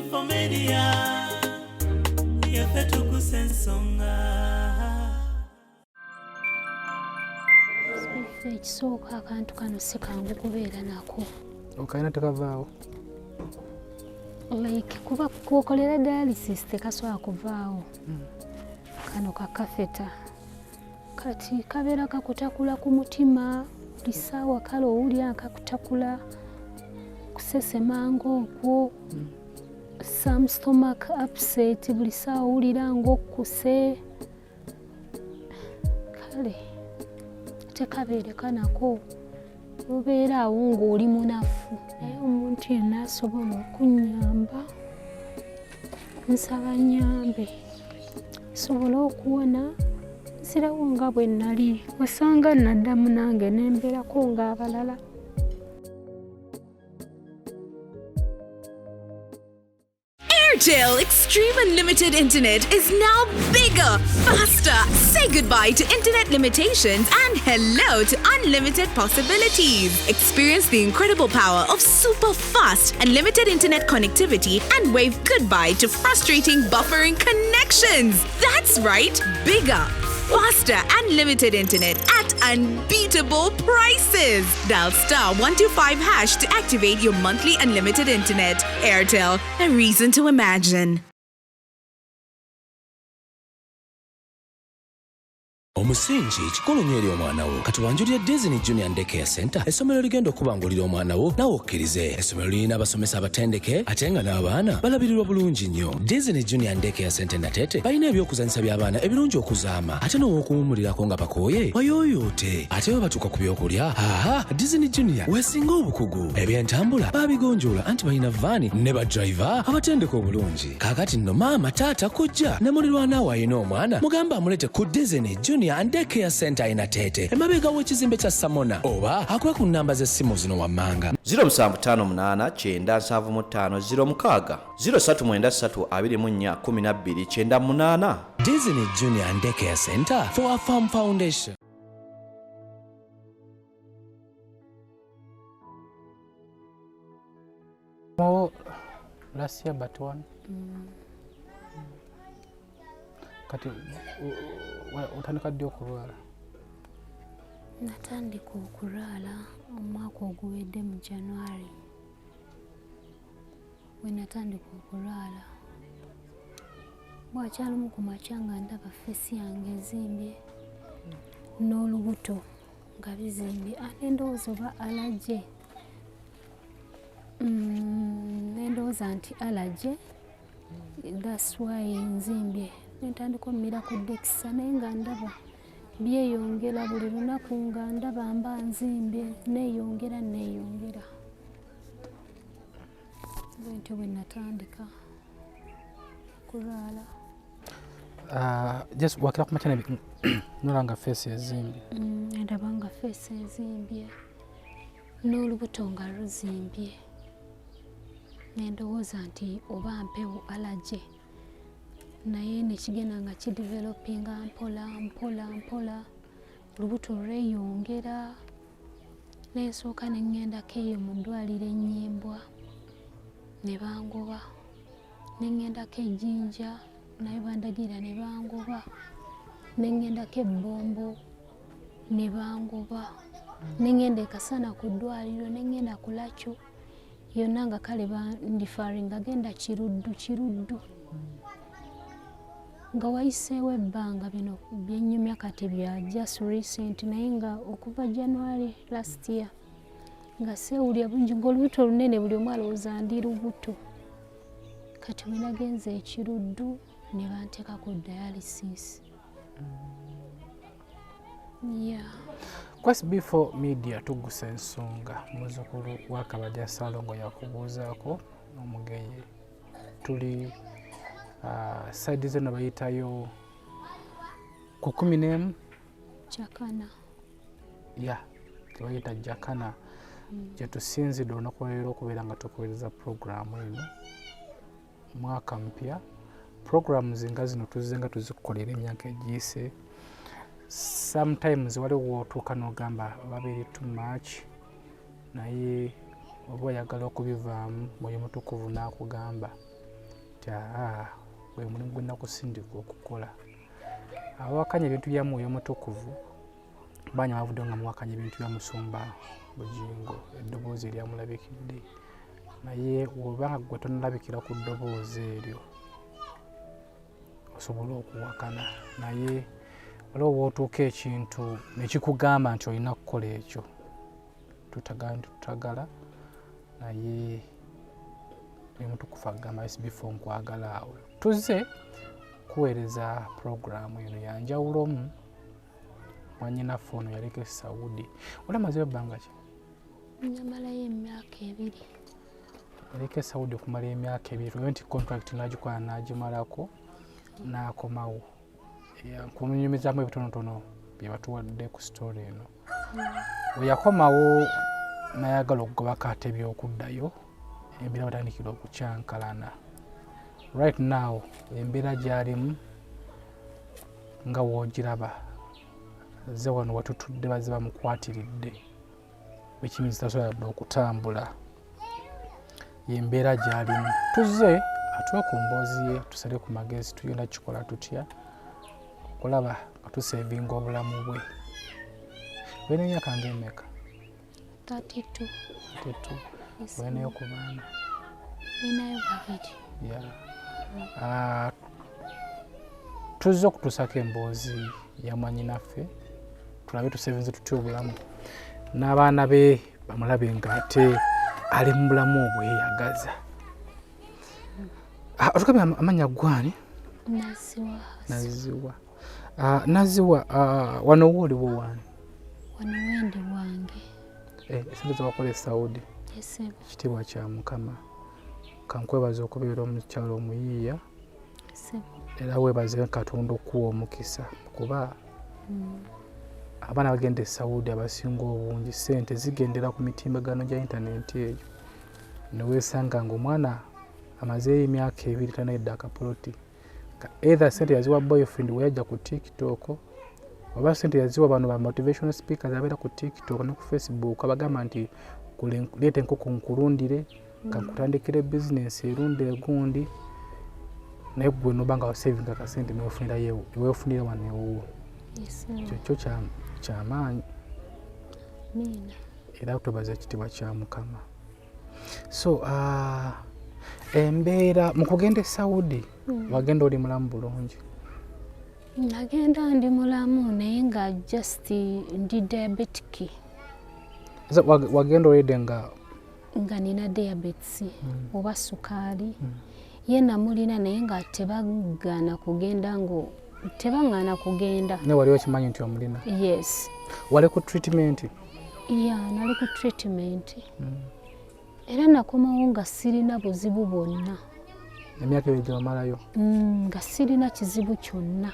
SB4 Media, Tuggussa Enssonga. Ekisooka akantu kano si kangu kubeera nako. Okaina tekavaawo? Like kuba kukolera dialysis tekasobola kuvaawo. Kano kakafeta. Kati kabeera kakutakula ku mutima, buli ssaawa kale owulira kakutakula, kusesemanga okwo, some stomach upset, buli ssaawa owulira ng'okkuse. Kale tekabeereka nako, obeera awo ng'oli munafu, naye omuntu yenna asobola okunnyamba. Nsaba nnyambe nsobole okuwona, nsirawo nga bwe nnali, wasanga naddamu nange nembeerako ng'abalala. Airtel Extreme Unlimited Internet is now bigger, faster. Say goodbye to internet limitations and hello to unlimited possibilities. Experience the incredible power of super fast unlimited internet connectivity and wave goodbye to frustrating buffering connections. That's right, bigger, faster unlimited internet at unbeatable prices. Dial *125# to activate your monthly unlimited internet. Airtel, a reason to imagine. Omusingi kikulu nnyo eri omwana wo. Kati wanjulira Disney Junior Daycare Center, essomero ligenda okubangulira omwana wo nawe okkirize. Essomero lirina abasomesa abatendeke ate nga n'abaana balabirirwa bulungi nnyo. Disney Junior Daycare Center Natete balina ebyokuzanyisa by'abaana ebirungi okuzaama ate n'okuwummulirako nga bakooye wayooyoote. Ate bwe batuuka ku byokulya, Disney Junior weesinga obukugu. Ebyentambula baabigonjoola anti balina vaani ne badriver abatendeka obulungi. Kaakati nno maama taata kujja ne mulirwana ayina omwana mugamba amulete ku Disney Junior Daycare Center Natete emabega w'ekizimbe kya Samona oba akwe ku nnamba z'essimu zino wammanga 0758975006 0393241298. Disney Junior Daycare Center for a Farm Foundation. Last year but one. Kati utandika ddi okulwala? Natandika okulwala omwaka oguwedde mu January. We natandika okulwala bwakyalimu ku makya nga ndaba fesi yange ezimbye n'olubuto nga bizimbye, ate ndowooza oba allergy. Ndowooza nti allergy, that's why nzimbye. Nentandika omira ku dekisa naye nga ndaba byeyongera buli lunaku, nga ndaba mba nzimbye neeyongera. Bwentyo bwe natandika kulwala. Just wakira ku makya nolanga fesi ezimbye. Ndaba nga fesi ezimbye n'olubuto nga luzimbye. Nendowooza nti oba mpewo allergy. Naye nekigenda nga kidevelopinga mpola, olubuto lweyongera. Nensooka nengendako eyo mu ddwaliro Ennyimbwa ne bangoba, nengendako Ejjinja naye bandagira ne bangoba, nengendako Ebbombo ne bangoba, nengenda e Kasana ku ddwaliro, nengenda ku Lacyo, yonna nga kale bandifaringa genda Kiruddu. Nga wayiseewo ebbanga bino byennyumya kati bya just recent, naye nga okuva January last year nga seewulira bulungi, ng'olubuto olunene buli omu alowooza ndi lubuto. Kati we nagenze e Kiruddu ne banteeka ku dialysis. Ku SB4 Media Tuggussa Enssonga, muzzukulu wa Kabadya Salongo yakubuuzaako omugeye. Tuli side zino bayitayo ku 11 Jakana. Tebayita Jakana. Gye tusinzidde olunaku lwaleero okubeera nga tukuweereza puroguramu eno mwaka mpya. Puroguramu zinga zino tuzze nga tuzikukolera emyaka egiyise. Sometimes waliwo otuuka n'ogamba babiri too much, naye oba oyagala okubivaamu Mwoyo Mutukuvu n'akugamba nti gwe mulimu gwe nakusindika okukola. Awakanya ebintu bya Mwoyo Mutukuvu banya bavudde nga muwakanya ebintu bya Musumba Bugingo, eddoboozi eryamulabikidde, naye bw'obanga gwe tonalabikira ku ddoboozi eryo osobola okuwakana, naye waliwo bw'otuuka ekintu nekikugamba nti olina kukola ekyo tutagala, naye Mutukuvu agamba SB4 nkwagala awo. Tuzze kuweereza puroguramu eno yanjawulomu. Mwannyinaffe ono yaliko e Saudi. Olamazeyo ebbanga ki? Nyamalayo emyaka 2. Yaliko e Saudi okumala emyaka 2. Tumanyi nti contract n'agikola n'agimalako n'akomawo. Kumunyumizaamu ebitonotono bye batuwadde ku story eno. Bwe yakomawo n'ayagala okugobako ate ebyokuddayo, embeera batandikira okukyankalana. Right now embeera gy'alimu nga woogiraba, ze wano watutudde baze bamukwatiridde, which means tasobola dde okutambula. Embeera gy'alimu. Tuzze atuwe ku mboozi ye tusale ku magezi tugenda kikola tutya okulaba nga tusevinga obulamu bwe. Wena emyaka ng'emeka? 32. Wenayo ku baana? Ninayo 2. Tuzze okutuusako emboozi ya mwannyinaffe tulabe tusevinze tutya obulamu, n'abaana be bamulabe ng'ate ali mu bulamu obweyagaza. Otugambe amannya gwani? Nazziwa. Nazziwa, wano wooliwo wani? Wano wendi wange. Esente zebakola e Saudi. Ekitiibwa kya Mukama. Kankwebaza okubeera omukyalo omuyiiya. Era weebaze Katonda okuwa omukisa kuba abaana bagenda e Saudi abasinga obungi ssente zigendera ku mitimbagano gya intaneti eyo. Neweesanga ng'omwana amazeeyo emyaka 2 tanayidde akapoloti. Either ssente yaziwa boyfriend we yajja ku TikTok, oba ssente yaziwa bano ba motivational speakers abeera ku TikTok ne ku Facebook abagamba nti leeta enkoko nkulundire, kankutandikire bizinesi erundire gundi, naye gwe noba nga wasevinga akasente newefunira wano ewuwo. Kyo kyamaanyi. Era tubaza ekitiibwa kya Mukama. So embeera mu kugenda e Saudi wagenda oli mulamu bulungi? Nagenda ndi mulamu naye nga just ndi diabetic. Wagenda olidde nga nina diabetes oba sukaali. Ye namulina naye nga tebagaana kugenda tebaŋŋaana kugenda. Ne wali okimanyi nti omulina? Yes. Wali ku treatment? Nali ku treatment. Era nakomawo nga sirina buzibu bwonna. Emyaka 2 gy'omalayo? Nga sirina kizibu kyonna.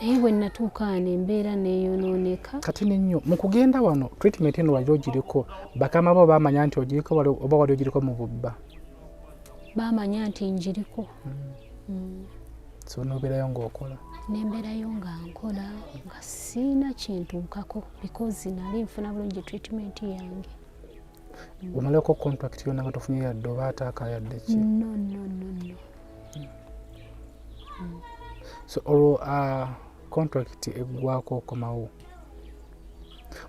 Naye bwe natuuka wano embeera neeyonooneka. Kati nnyo mu kugenda wano treatment eno wali ogiriko, bakama bo baamanya nti ogiriko oba wali ogiriko mu bubba? Baamanya nti njiriko. So n'obeerayo ng'okola? Nembeerayo nga nkola nga sirina kintu nkako because nali nfuna bulungi treatment yange. Omaleko contract yonna nga tofunye yadde oba ataaka yadde ki? No. So olwo contract eggwako okomawo.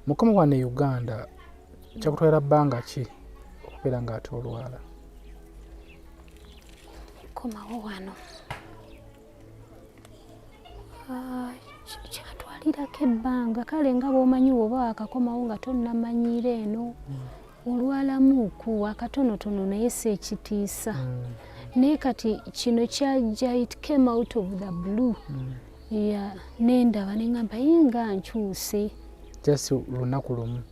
Mukama wano e Uganda kyakutwalira bbanga ki okubeera ng'ate olwala? Komawo wano kyatwalirako ebbanga kale nga bw'omanyi oba wakakomawo nga tonnamanyira eno olwalamuuku akatonotono naye si ekitiisa. Naye kati kino kyajja it came out of the blue. Nendaba neŋŋamba nga nkyuse. Just lunaku lumu?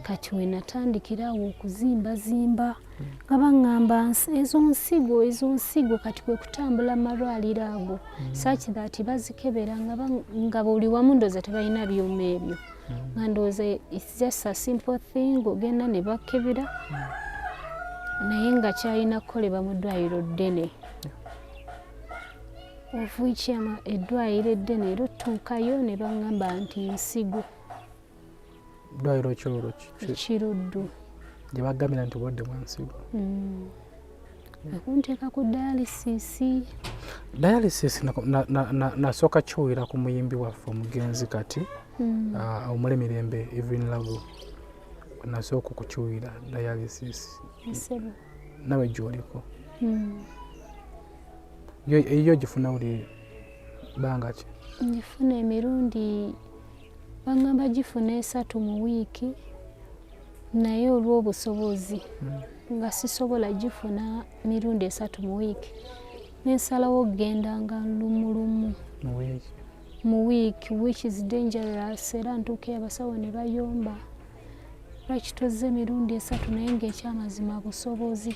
Kati we natandikirawo okuzimbazimba nga baŋŋamba ezo nsigo kati kwe kutambula malwaliro ago such that bazikebera nga buli wamu ndooza tebalina byuma ebyo. Nga ndooza it's just a simple thing ogenda ne bakebera naye nga kyalina kukolebwa mu ddwaliro ddene. Ovuiki eddwaliro eddene era otuukayo ne baŋŋamba nti nsigo. Ddwaliro Kiruddu Kiruddu gye bagambira nti obulwadde bwa nsigo. Bakunteeka ku dialysis. Dialysis nasooka kiwuira ku muyimbi waffe omugenzi kati Omulemirembe Evelyn Lago nasooka okukiwuira dialysis. Nawe gy'oliko yo gifuna buli bbanga ki? Ngifuna emirundi baŋŋamba gifuna 3 mu wiiki naye olw'obusobozi nga sisobola gifuna mirundi 3 mu wiiki nensalawo okgendanga lumu mu wiiki which is dangerous era ntuuka abasawo ne bayomba lwaki tozze emirundi 3 naye ng'ekyamazima busobozi.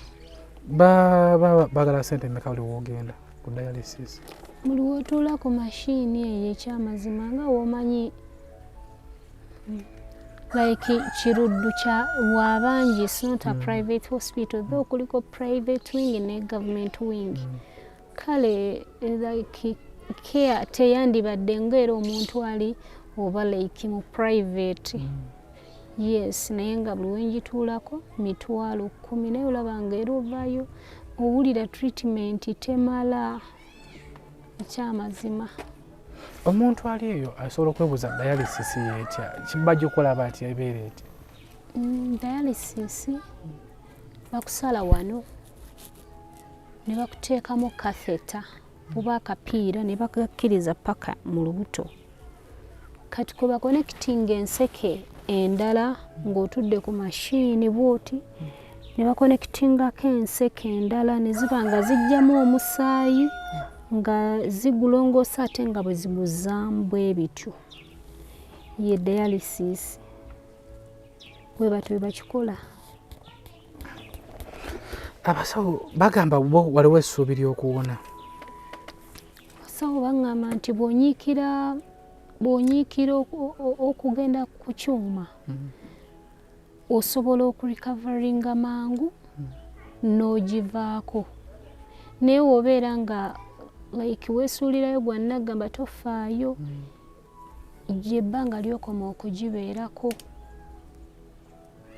Bagala sente mmeka buli woogenda ku dialysis? Buli w'otuula ku mashiini eyo ekyamazima nga w'omanyi like kiruddu kya waabangi. It's not a private hospital though kuliko private wing ne government wing. Kale like care teyandibadde ng'era omuntu ali oba like mu private. Yes, naye nga buli wenjituulako mitwalo 10 naye olaba ng'era ovaayo owulira treatment temala ekyamazima. Omuntu ali eyo asobola okwebuuza dialysis yetya kiba gikola atya ebeera etya? Dialysis bakusala wano ne bakuteekamu catheter oba akapiira ne bakakkiriza paka mu lubuto. Kati kwe bakonekitinga enseke endala ng'otudde ku mashiini bw'oti ne bakonekitingako enseke endala ne ziba nga zijjamu omusaayi nga zigulongoosa ate nga bwe ziguzaamu bwe bityo. Ye dialysis bwe batyo bwe bakikola. Abasawo bagamba bo waliwo essuubi ly'okuwona. Abasawo baŋŋamba nti bw'onyiikira okugenda ku kyuma osobola okurikavaringa mangu n'ogivaako. Naye wobeera nga like weesuulirayo gwannagamba tofaayo gy'ebbanga ly'okoma okugibeerako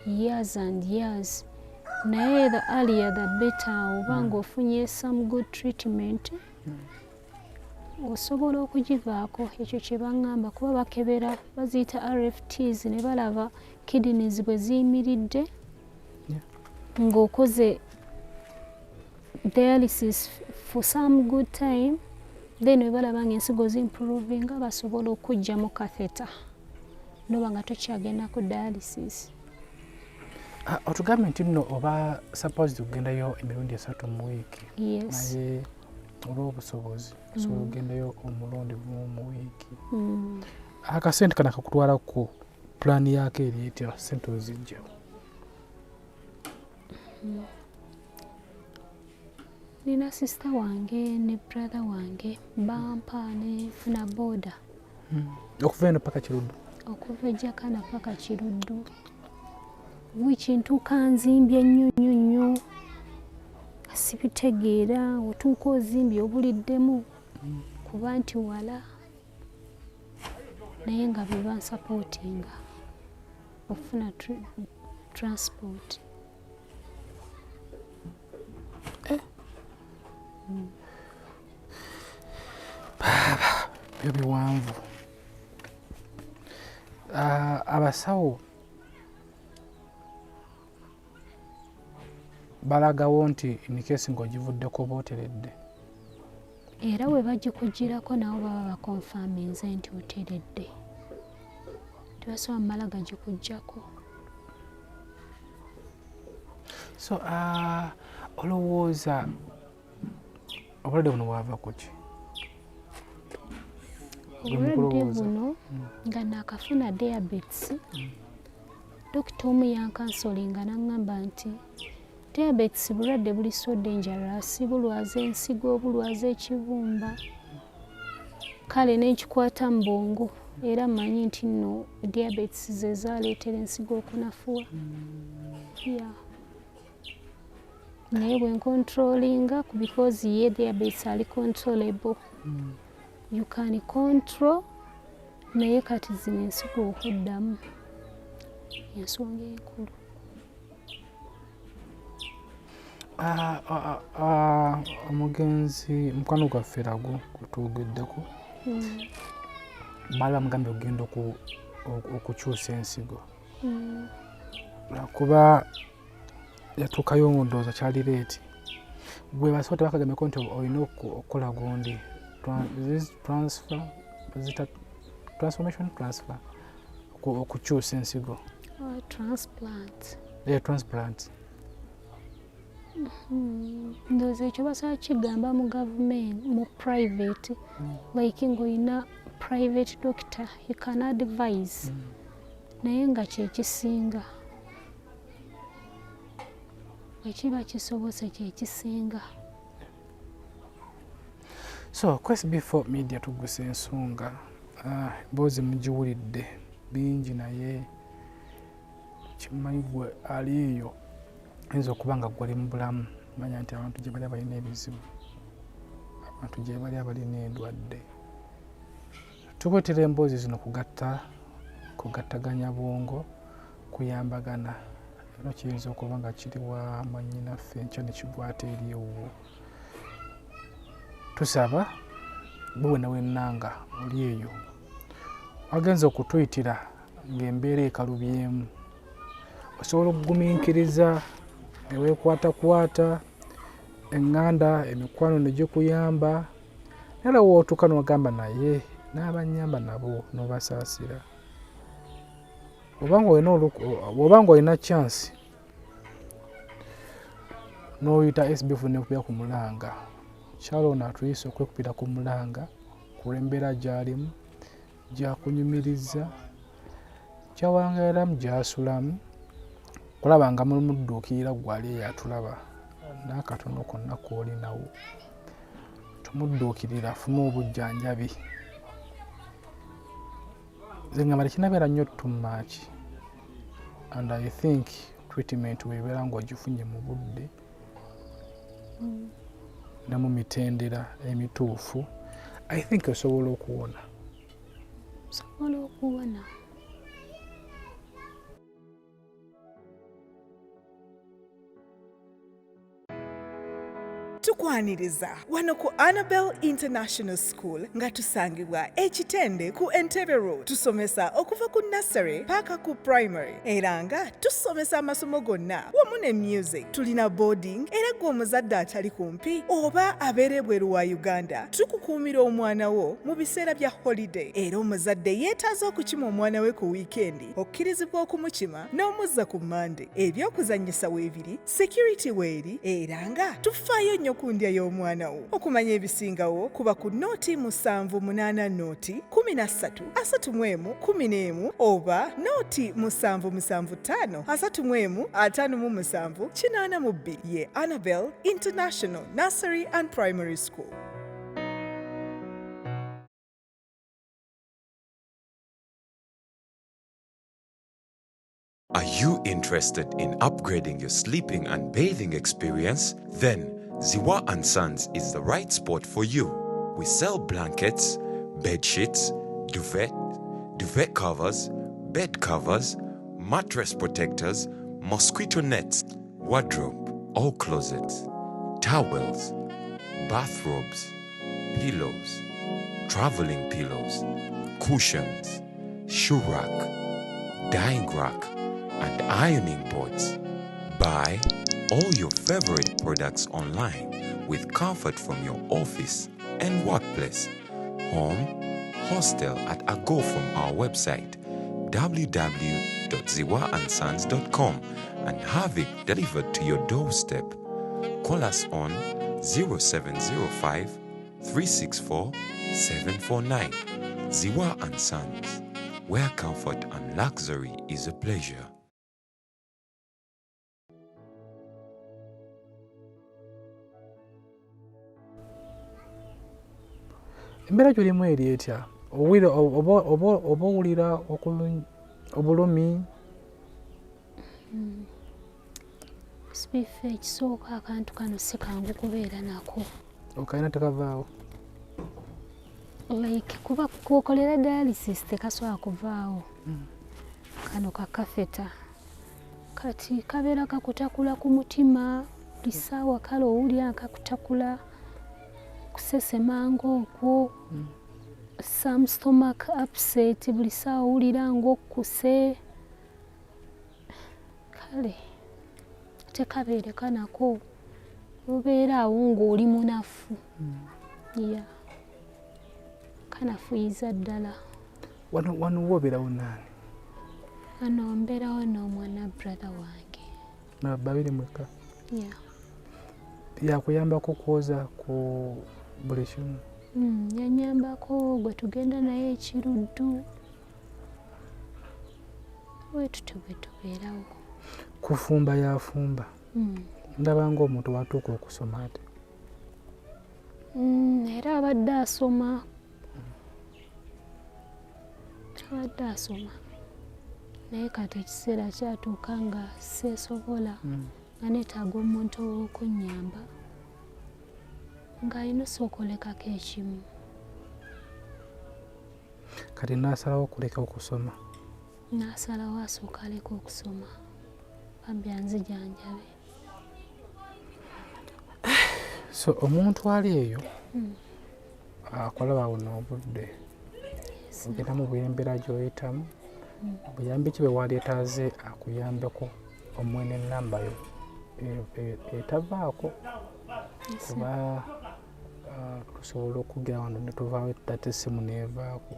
years and years. Naye the earlier the better. Oba ng'ofunye some good treatment osobola okugivaako. Ekyo kye baŋŋamba kuba bakebera baziyita RFTs ne balaba kidneys bwe ziyimiridde ng'okoze dialysis for some good time then we balaba ng'ensigo zimprovinga basobola okujjamu catheter noba nga tokyagenda ku dialysis. Otugambe nti nno oba supposed okugendayo emirundi 3 mu wiiki. Yes. Naye olw'obusobozi osobola okugendayo omulundi gumu mu wiiki. Akasente kana kakutwala ku pulaani yaako eri etya sente ozijjawo? Nina sister wange ne brother wange bampa ne funa boda. Okuva eno paka Kiruddu? Okuva e Jakana paka Kiruddu. Wiki ntuuka nzimbye nnyo sibitegeera otuuka ozimbye obuliddemu kuba nti wala naye nga be bansapootinga okufuna transport. Byo biwanvu. Abasawo balagawo nti in-case ng'ogivuddeko booteredde. Era we bagikugirako nabo baba bakonfaminze nti oteredde. Tebasobola mmala gagikuggyako. So olowooza obulwadde buno bwava ku ki? Obulwadde buno nga naakafuna diabetes. Dokita omu yankansolinga n'aŋŋamba nti diabetes bulwadde buli so dangerous, bulwaza ensigo, bulwaza ekibumba. Kale n'ekikwata mu bwongo era mmanyi nti nno diabetes ze zaaleetera ensigo okunafuwa. Naye bwe ncontrollinga because ye diabetes ali controllable. You can control naye kati zino ensigo okuddamu ensonga enkulu. Omugenzi mukwano gwaffe Ragu kutugeddeko baali bamugambye okugenda okukyusa ensigo lwakuba yatuukayo ndowooza kyali leeti bwe basobola tebakagambeko nti olina okukola gundi transformation transfer okukyusa ensigo transplant ndowooza ekyo basobola kigamba mu gavumenti mu private like ng'olina private doctor you can advise naye nga kyekisinga ekiba kisobose kyekisinga. So ku SB4 Media Tuggussa Enssonga boozi mugiwulidde bingi naye kimanyi gwe ali eyo ayinza okuba nga gwali mu bulamu manya nti abantu gye bali abalina ebizibu abantu gye bali abalina endwadde tukwetera emboozi zino kugattaganya bwongo kuyambagana eno kiyinza okuba nga kiri wa mwannyinaffe enkya ne kigwata eri ewuwo tusaba bwe wennanga oli eyo wagenza okutuyitira ng'embeera ekalubyemu osobola okugumiikiriza neweekwatakwata eŋŋanda emikwano ne gikuyamba era wootuuka n'ogamba naye n'abanyamba nabo n'obasaasira obanga olina chance n'oyita SB4 nekupira ku mulanga kyalo ono atuyise okwekupira ku mulanga kulw'embeera gy'alimu gyakunyumiriza gyawangayiramu gy'asulamu kulaba nga mudduukirira gwali eyo atulaba n'akatono konna k'olinawo tomudduukirira afune obujjanjabi ze ngamba tekinabeera nnyo too much and I think treatment weebeera ng'ogifunye mu budde ne mu mitendera emituufu I think osobola okuwona. Tukwaniriza wano ku Annabelle International School nga tusangibwa Ekitende ku Entebbe Road. Tusomesa okuva ku nursery paka ku primary era nga tusomesa amasomo gonna wamu ne music. Tulina boarding era gwe omuzadde atali kumpi oba abeera ebweru wa Uganda tukukuumira omwana wo mu biseera bya holiday era omuzadde yeetaaza okukima omwana we ku weekend okkirizibwa okumukima n'omuzza ku Monday. Ebyokuzannyisa weebiri, security weeri era nga tufaayo nnyo ku ndya y'omwana wo. Okumanya ebisingawo kuba ku nooti 780 nooti 1331 oba nooti 775 355 ye Annabelle International Nursery and Primary School. Are you interested in upgrading your sleeping and bathing experience? Then Nazziwa & Sons is the right spot for you. We sell blankets, bed sheets, duvet covers, bed covers, mattress protectors, mosquito nets, wardrobe, all closets, towels, bathrobes, pillows, traveling pillows, cushions, shoe rack, dyeing rack, and ironing boards. Buy all your favorite products online with comfort from your office and workplace, home, hostel at a go from our website www.ziwaansons.com and have it delivered to your doorstep. Call us on 0705 364 749. Nazziwa & Sons, where comfort and luxury is a pleasure. Embeera gy'olimu eri etya oba owulira obulumi? Sibiffe ekisooka akantu kano si kangu kubeera nako. Okalina tekavaawo? Like kuba kwokolera dialysis tekasobola kuvaawo. Kano kakafeta kati kabeera kakutakula ku mutima buli ssaawa kale owulira akakutakula kusesema ng'okwo some stomach upset buli ssaawa owulira ng'okkuse kale tekabeere kanako obeera awo ng'oli munafu ya kanafuyiza ddala. Wano wobeerawo naani? Wano mbeerawo n'omwana brother wange. Babiri mwekka? Yeah. Yakuyambako kwoza ku buli kimu? Yanyambako gwe tugenda naye ekiruddu bwetutyo bwe tubeerawo. Kufumba yafumba? Ndaba ng'omuntu watuuka okusoma ate? Era abadde asoma. Naye kati ekiseera kyatuuka nga seesobola nga neetaaga omuntu ow'okunnyamba ng'alina osookolekako ekimu. Kati naasalawo okuleka okusoma? Naasalawo asooka aleka okusoma bambi anzijanjabe. So omuntu ali eyo akulaba buno obudde ogenda mu bwembeera gy'oyitamu buyambi ki bwe waleetaaze akuyambeko omwene ennamba yo etavaako kuba tusobola okugira wano ne tuvaawo ate essimu neevaako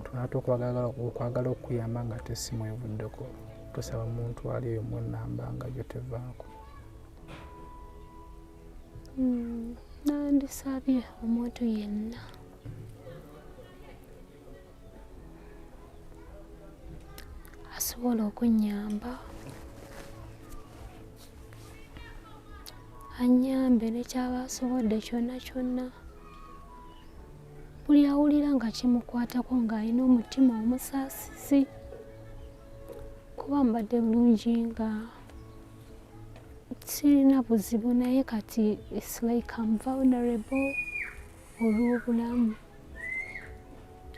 tunate okwagala okuyamba nga ate essimu evuddeko tusaba omuntu ali eyo mu ennamba nga gyo tevaako. Nandisabye omuntu yenna asobola okunnyamba annyambe nekyaba asobodde kyonna kyonna buli awulira nga kimukwatako ng'alina omutima omusaasisi kuba mbadde bulungi nga sirina buzibu naye kati it's like I'm vulnerable olw'obulamu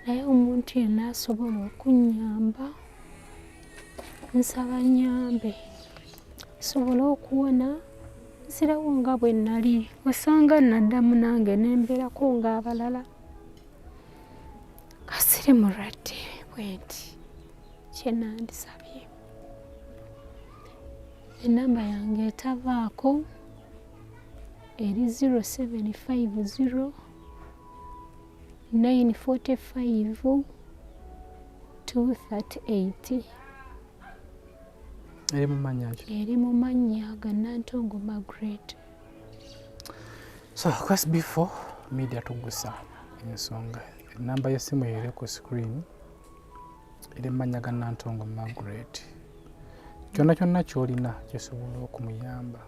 naye omuntu yenna asobola okunnyamba nsaba nnyambe nsobole okuwona nzirawo nga bwe nnali osanga naddamu nange nembeerako ng'abalala kasiri mulwadde bwenti kye nandisabye. Ennamba yange etavaako eri 0750 945 238. Eri mu mannya ki? Eri mu mannya ga Nantongo Margaret. So SB4 Media Tuggussa Enssonga. Ennamba y'essimu eri ku screen eri mu mannya ga Nantongo Margaret. Kyonna kyonna ky'olina kisobola okumuyamba.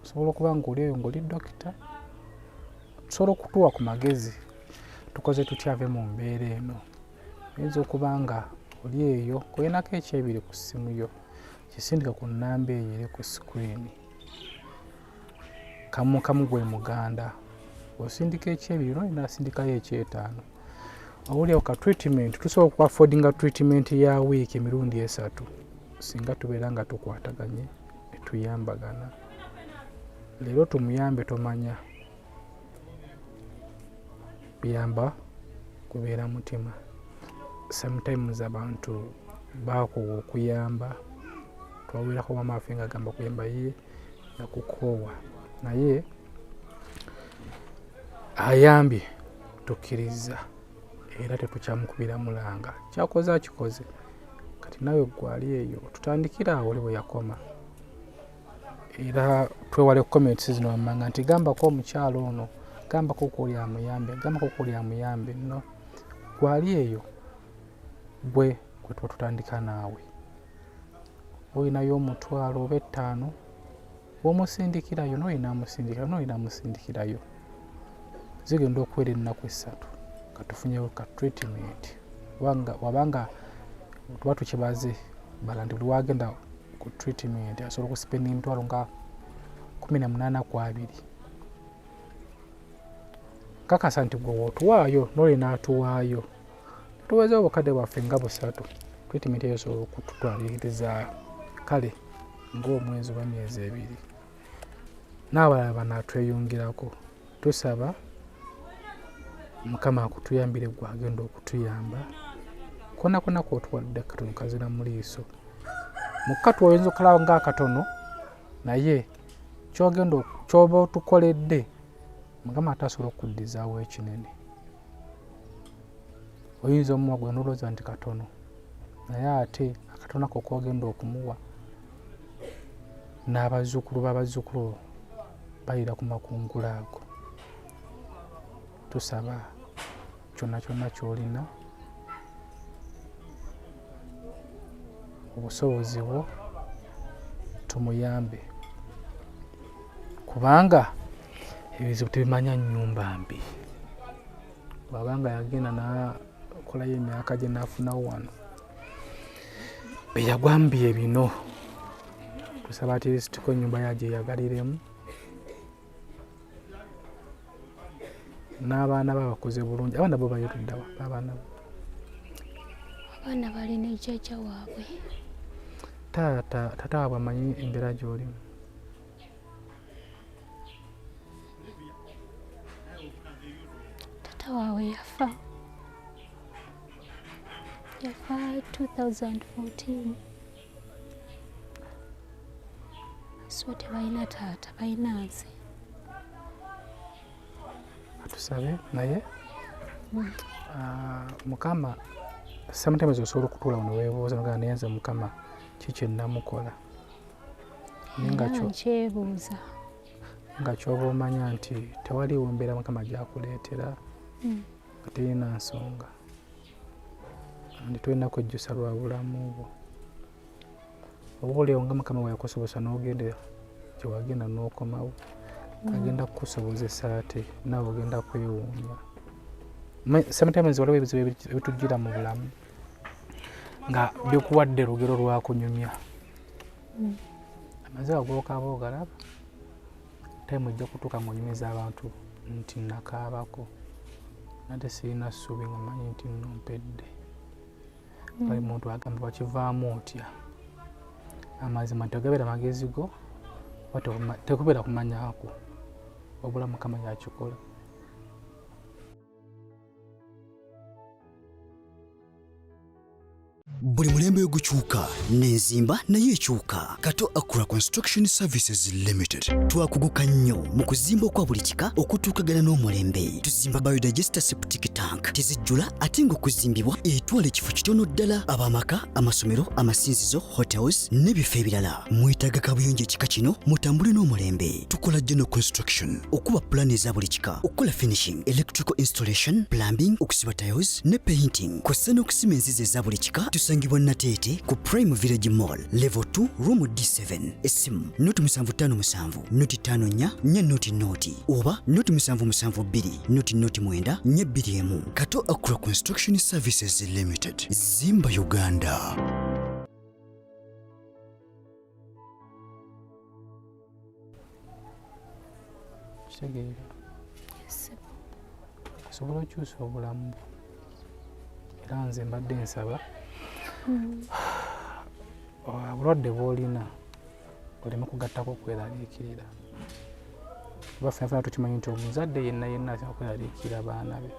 Osobola okuba ng'oli eyo ng'oli dokita. Tusobola okutuwa ku magezi tukoze tutyave mu mbeera eno. Oyinza okuba nga oli eyo kolinako ekyebiri ku ssimu yo kisindika ku nnamba eyo eri ku screen. Kamu kamu gwe muganda. Osindika ekyebiri n'oli n'asindikayo ekyetaano. Owulirawo ka treatment tusobola okuaffordinga treatment ya wiiki emirundi 3. Singa tubeera nga tukwataganye ne tuyambagana. Leero tumuyambe tomanya biyamba kubeera mutima. Sometimes abantu baakoowa okuyamba twawerako wamaafe nga agamba kuyamba ye nakukoowa naye ayambye tukkiriza era tetukyamukubira mulanga kyakoze akikoze. Kati nawe gwali eyo tutandikira awo oli bwe yakoma era twewale comments zino wammanga nti gambako omukyalo ono gambako koli amuyambe gambako koli amuyambe no gwali eyo gwe kwe tuba tutandika naawe olinayo omutwalo oba 5 w'omusindikirayo n'oyinaamusindikirayo zigenda okuwera ennaku 3 katufunyewo ka treatment wabanga tuba tukibaze bala nti buli wagenda ku treatment asobola okuspenda emitwalo nga 18 ku 2 kakasa nti gwe wotuwaayo n'oli n'atuwaayo tuwezeewo obukadde bwaffe nga 3 treatment eyo esobola okututwaliriza kale ng'omwezi oba myezi 2 n'abalala banaatweyongirako. Tusaba Mukama akutuyambire gwe agenda okutuyamba kona kona kwotwadde akatono kazira mu liiso. Mu katu oyinza okulaba ng'akatono naye ky'oba otukoledde Mukama atasobola okuddizaawo ekinene. Oyinza omuwa gwe n'olowooza nti katono naye ate akatono ako k'ogenda okumuwa n'abazzukulu b'abazzukulu bayira ku makungula ago. Tusaba kyonna kyonna ky'olina obusobozi bwo tumuyambe, kubanga ebizibu tebimanya nnyumba mbi. Bw'abanga yagenda n'akolayo emyaka gye n'afunawo wano beyagwambye bino. Tusaba ati lisitiko ennyumba yagye yagaliremu, n'abaana babakoze bulungi. Abaana bo bayituddawa abaana bo? Abaana balina ejjajja waabwe. Taata waabwe amanyi embeera gy'olimu? Taata waabwe yafa 2014. So tebalina taata, balina nze. Tusabe naye Mukama sometimes osobola okutuula wano weebuuza nga naye nze Mukama kiki namukola. Nkyebuuza nga ky'oba omanya nti tewaliwo mbeera Mukama gyakuleetera nga terina nsonga, ndi tolina kwejjusa lwa bulamu bwo. Oba olio nga Mukama weyakusobozesa n'ogenda gye wagenda n'okomawo, agenda kukusobozesa ate naawe ogenda kwewuunya. Sometimes waliwo ebizibu ebitujjira mu bulamu nga bikuwadde lugero lwa kunyumya. Amaziba g'okaaba ogalaba, time ojja kutuuka ng'onyumiza abantu nti nakaabako nate sirina ssuubi nga manyi nti nnompedde. Bali muntu agamba bakivaamu otya. Amazima tegabeera magezi go, tekubeera kumanyaako, wabula Mukama yakikola. Buli mulembe gukyuka n'enzimba nayo ekyuka. Kato Akura Construction Services Limited twakuguka nnyo mu kuzimba kwa buli kika okutuukagana n'omulembe. Tuzimba biodigester septic tank tezijjula ate ng'okuzimbibwa etwala ekifo kitono ddala ab'amaka, amasomero, amasinzizo, hotels n'ebifo ebirala. Mwetaaga kabuyonjo ekika kino mutambule n'omulembe. Tukola general construction, okuba plan eza buli kika, okukola finishing, electrical installation, plumbing, okusiba tiles ne painting, kw'ossa n'okusima enzizi eza buli kika. Tusangibwa Natete ku Prime Village Mall Level 2 Room D7. Esimu noti 757 noti 54 nya noti oba noti 772 noti 9 2 Kato Akura Construction Services Limited. Zimba Uganda. Kitegeera asobola okyusa obulamu bwo. Era nze mbadde nsaba obulwadde bw'olina oleme kugattako okweraliikirira. Kuba ffenna tukimanyi nti omuzadde yenna asaba okweraliikirira baana be.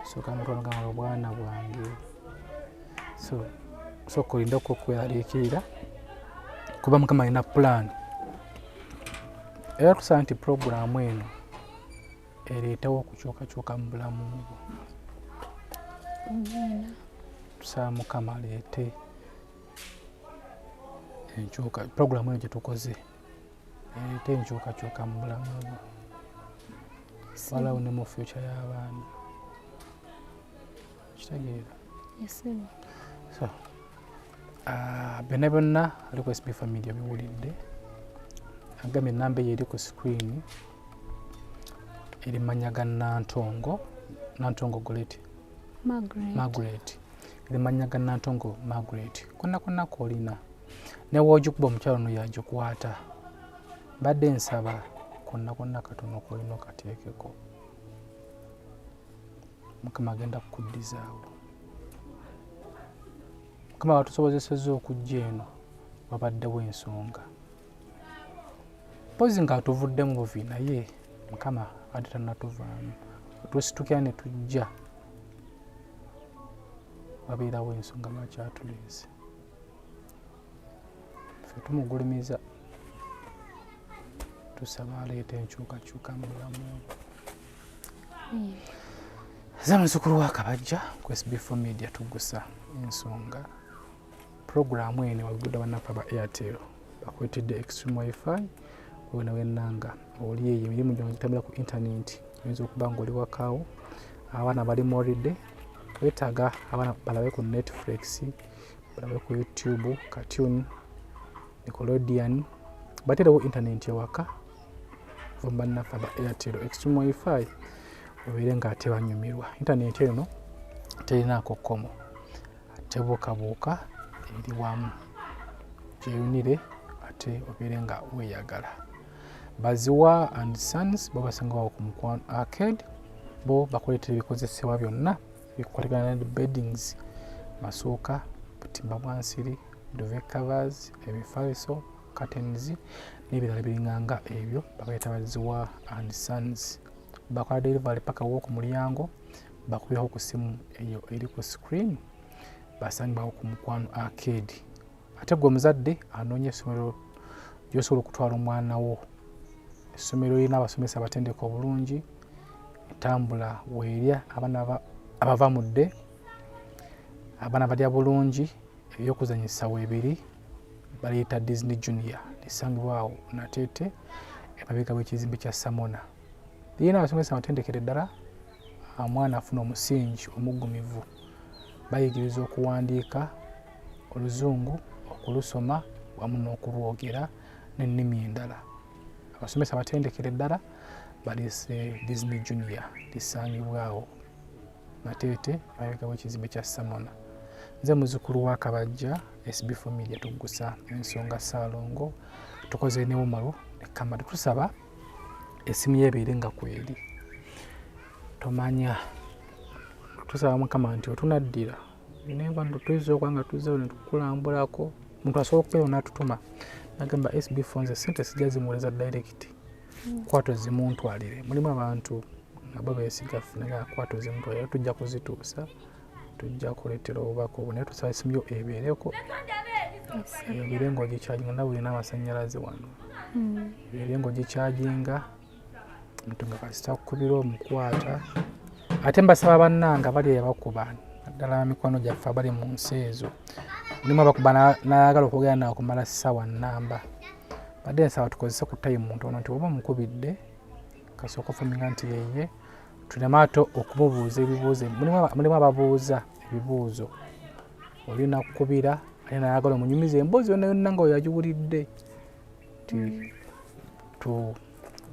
Sooka mutwalagamba obwana bwange. Sooka olindeko okweraliikirira kuba Mukama alina plan. Era tusaba nti puroguraamu eno ereetawo okukyukakyuka mu bulamu bwo. Tusaba Mukama aleete enkyuka. Puroguraamu eno gye tukoze ereete enkyukakyuka mu bulamu bwo, walawo ne mu future y'abaana. Kitegeera? Byonna byonna ali ku SB4 Media biwulidde. Agambye ennamba eyo eri ku screen eri manyaga Nantongo Goleti Margaret. Eri manyaga Nantongo Margaret. Konna kolina newoogikuba omukyalo no yagikwata. Badde nsaba konna katono kolina okateekeko. Mukama agenda kukuddizaawo. Mukama watusobozesezza okujja eno wabaddewo ensonga. mpozi nga tuvudde mu buvi naye Mukama ate tannatuvaamu. Tusituukira ne tujja wabeerawo ensonga lwaki atuleese. Ffe tumugulumiza tusaba aleeta enkyukakyuka mu bulamu. Nze muzzukulu wa Kabajja ku SB4 Media Tuggussa Enssonga. Programu eno wagudde bannaffe aba Airtel bakwetedde extreme wifi wena wennanga oli eyo emirimu gyonna gitambula ku internet oyinza okuba ng'oli wakaawo abaana bali molidde weetaaga abaana balabe ku Netflix balabe ku YouTube Cartoon Nickelodeon baterewo internet ewaka from bannaffe aba Airtel extreme wifi obeere ng'ate banyumirwa. Internet eno terinaako kkomo tebuukabuuka eri wamu gyeyunire ate obeere nga weeyagala. Nazziwa and Sons bo basingawo ku Mukwano Arcade bo bakuleetera ebikozesebwa byonna bikwatagana ne beddings masuuka butimba bwansiri duvet covers ebifaliso curtains n'ebirala biringanga ebyo bakuleeta Nazziwa and Sons. Bakola delivery paka w'oku mulyango bakubiraho ku simu eyo eri ku screen basangibwawo ku Mukwano Arcade. Ate gwe omuzadde anoonya essomero gy'osobola okutwala omwana wo, essomero lirina abasomesa abatendeka obulungi, entambula weerya abaana abava mudde, abaana balya bulungi, ebyokuzanyisa weebiri baliyita Disney Junior lisangibwawo Nateete emabega w'ekizimbe kya Samona. Lirina abasomesa abatendekere ddala omwana afuna omusingi omuggumivu. Bayigiriza okuwandiika Oluzungu, okulusoma wamu n'okulwogera n'ennimi endala. Abasomesa abatendekere ddala baliise Disney Junior lisangibwawo Nateete emabega w'ekizimbe kya Samona. Nze muzzukulu wa Kabajja SB4 Media Tuggussa Enssonga Ssaalongo tukoze ne Wumalu ne Kamala. Tusaba esimu yeebeere nga kweri tomanya tusaba Mukama nti otunaddira nenga tuyinza okuba nga tuzzeewo ne tukulambulako omuntu asobola okubeera n'atutuma nagamba SB4 nze ssente sijja zimuwoleza direct kwato zimuntwalire. Mulimu abantu nabo beesiga ffe naye kwato zimuntwalire tujja kuzituusa tujja kuleetera obubaka obwo naye tusaba esimu yo ebeereko ebeere ng'ogikyaginga nawe olina amasannyalaze wano ebeere ng'ogikyaginga omuntu nga kasita kukubira omukwata. Ate mbasaba bannanga bali ebakuba naddala mikwano gyaffe abali mu nsi ezo mulimu abakuba n'ayagala okwogera nawe okumala ssaawa nnamba badde nsaba tukozese ku time ntono nti oba omukubidde kasooka ofuminga nti yeye tuleme ate okumubuuza ebibuuzo. Mulimu ababuuza ebibuuzo olina kukubira ate n'ayagala omunyumiza emboozi yonna yonna nga oyagiwulidde ti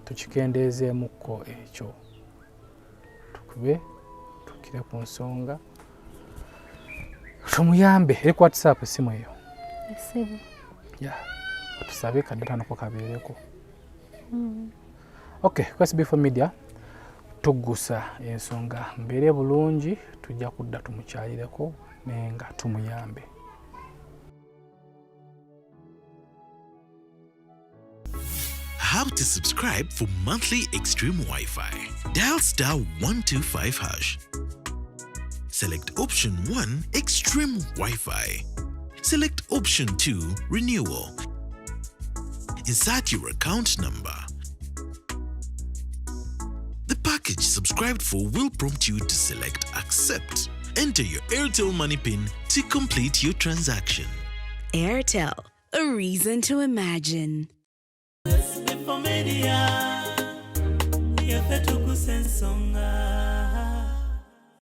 tukikendeezeemukko ekyo tukube tukire ku nsonga tumuyambe eri ku WhatsApp esimu eyo tusabe kaddatanako kabeereko. Okay, ku SB4 Media Tuggussa Enssonga mbeere bulungi tujja kudda tumukyalireko naye nga tumuyambe. How to subscribe for monthly Extreme Wi-Fi. Dial *125#. Select option 1, Extreme Wi-Fi. Select option 2, Renewal. Insert your account number. The package subscribed for will prompt you to select Accept. Enter your Airtel Money PIN to complete your transaction. Airtel, a reason to imagine. SB4 Media, Tuggussa Enssonga.